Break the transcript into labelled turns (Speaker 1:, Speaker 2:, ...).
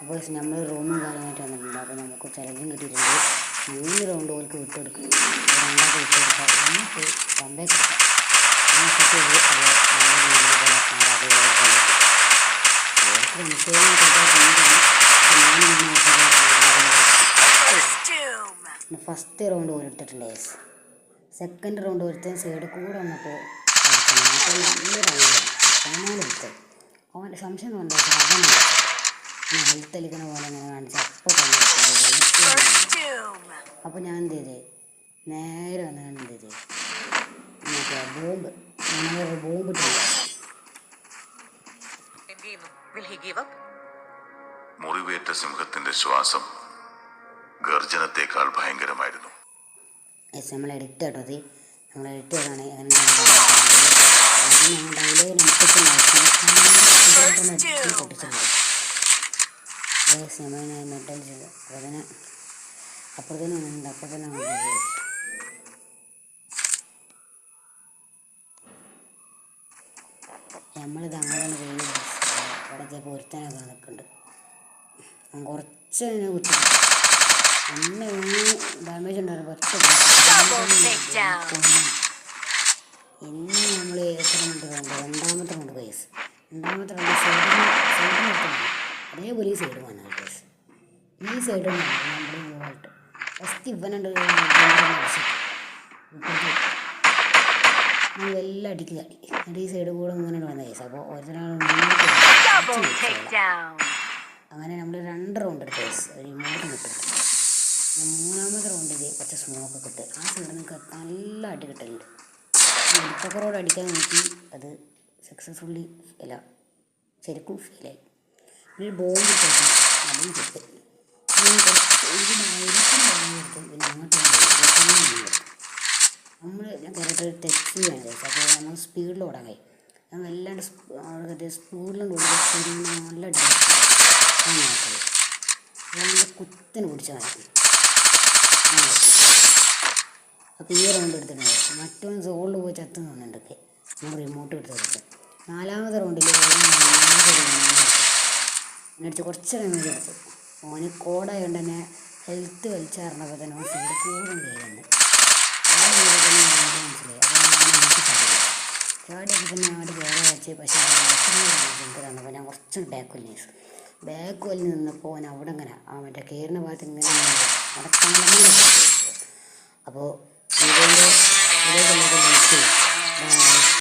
Speaker 1: അപ്പോൾ നമ്മൾ റൂമും കാര്യമായിട്ട് വന്നിട്ടുണ്ട്. അപ്പോൾ നമുക്ക് ചലഞ്ചും കിട്ടിയിട്ടുണ്ട്. 3 റൗണ്ട് ഓൾക്ക് വിട്ടുകൊടുക്കും, 2 വിട്ടുകൊടുക്കാം, എന്നിട്ട് കമ്പേ കൊടുക്കാം. അങ്ങനെ സെറ്റ് ചെയ്ത് അത് നല്ല രീതിയിൽ പോലെ ഓൾക്ക് ഫസ്റ്റ് റൗണ്ട് ഓരിട്ടിട്ടുണ്ട്. സെക്കൻഡ് റൗണ്ട് ഒരുത്തൻ സൈഡ് കൂടെ വന്നപ്പോൾ നല്ല റൗണ്ടാണ് 14 എടുത്ത്. അവൻ്റെ സംശയം എന്ന് പറഞ്ഞാൽ അവനാണ് ഹെൽത്ത് അലിക്കുന്ന പോലെ അങ്ങനെ കാണിച്ച് അപ്പോൾ തന്നെ. അപ്പോൾ ഞാൻ എന്ത് ചെയ്തേ, നേരെ വന്ന് എന്ത് ചെയ്തേ, മറ്റേ ബോംബ് ഞാനൊരു ബോംബ് ഇട്ടില്ല.
Speaker 2: മുറിവേറ്റ സിംഹത്തിന്റെ ശ്വാസം ഗർജനത്തേക്കാൾ ഭയങ്കരമായിരുന്നു.
Speaker 1: നമ്മൾ എഡിറ്റ് കേട്ടോ, അത് നമ്മൾ എഡിറ്റ് ചെയ്താണ്. അങ്ങനെ ഡയലോഗ് പൊട്ടിച്ചിട്ടുണ്ട്. മെറ്റൽ ചെയ്ത് അതിന് അപ്പുറത്തന്നെ ഉണ്ട്, അപ്പുറത്തന്നെ ഉണ്ട്. നമ്മളിത് അങ്ങനെയാണ് കഴിഞ്ഞ് ഇവിടത്തെ പൊരുത്താനൊക്കെ നിൽക്കുന്നുണ്ട്. കുറച്ച് അതിനെ കുത്തി ഒന്ന് ഡാമേജ് ഉണ്ടായിരുന്നു. കുറച്ച് ഇന്ന് നമ്മൾ എത്ര മിനിറ്റ് വേണ്ട, രണ്ടാമത്തെ കൊണ്ട് കേസ്, രണ്ടാമത്തെ രണ്ട് സൈഡിൽ അതേപോലെ ഈ സൈഡ് വന്നു കേസ്. ഈ സൈഡ് നമ്മൾ മൂവായിട്ട് ഫസ്റ്റ് ഇവനുണ്ട് എല്ലാം അടിക്കുക. എന്നിട്ട് ഈ സൈഡ് കൂടെ ഇങ്ങനെ വന്ന കേസ്. അപ്പോൾ ഒരാൾ അങ്ങനെ നമ്മൾ 2 റൗണ്ട് എടുത്ത കേസ്, ഒരു ഇങ്ങോട്ട് കിട്ടും. മൂന്നാമത്തെ റൗണ്ടിൽ കുറച്ച് സ്മോക്ക് കിട്ടും. ആ സൈഡിൽ നിങ്ങൾക്ക് നല്ല അടി കിട്ടലുണ്ട്. ഇപ്പക്കറോട് അടിക്കാൻ നോക്കി, അത് സക്സസ്ഫുള്ളി അല്ല, ശരിക്കും ഫെയിലായി. ഒരു ബോംബ് കിട്ടും, അതും കിട്ടും. പിന്നെ അങ്ങോട്ട് നമ്മൾ ഞാൻ കറക്റ്റ് തെറ്റ് ചെയ്യാണ് ചോദിച്ചത്. അപ്പോൾ നമ്മൾ സ്പീഡിൽ ഓടാൻ കഴിയും. ഞാൻ വല്ലാണ്ട് സ്പീഡിലും നല്ല നല്ല കുത്തിന് പിടിച്ചാൽ മതി. അപ്പോൾ ഈ റൗണ്ട് എടുത്തിട്ടുണ്ട്. മറ്റൊന്ന് സോളിൽ പോയി ചത്ത് തോന്നുന്നുണ്ടൊക്കെ നമ്മൾ റിമോട്ട് എടുത്ത്. 4ാമത്തെ റൗണ്ടിൽ എന്നടിച്ച് കുറച്ച് ഡാമേജ് എടുത്തു. ഓന് കോഡായതുകൊണ്ട് തന്നെ ഹെൽത്ത് വലിച്ചറിഞ്ഞപ്പോൾ തന്നെ ഓൻ സൈഡ് കൂടുതൽ കയറുന്നുണ്ട്. ആ രീതിയിൽ തന്നെ മനസ്സിലായി. അപ്പോൾ ഞാൻ എനിക്ക് സാധിക്കും ചാടിയൊക്കെ തന്നെ ആട് കയറി വെച്ച്. പക്ഷേ എനിക്ക് തന്നപ്പോൾ ഞാൻ കുറച്ച് ബാക്ക് വലിഞ്ഞ് നിന്നപ്പോൾ ഓൻ അവിടെ ഇങ്ങനെ ആ മറ്റേ കയറുന്ന ഭാഗത്ത് ഇങ്ങനെ നടക്കാൻ. അപ്പോൾ ഇതുകൊണ്ട്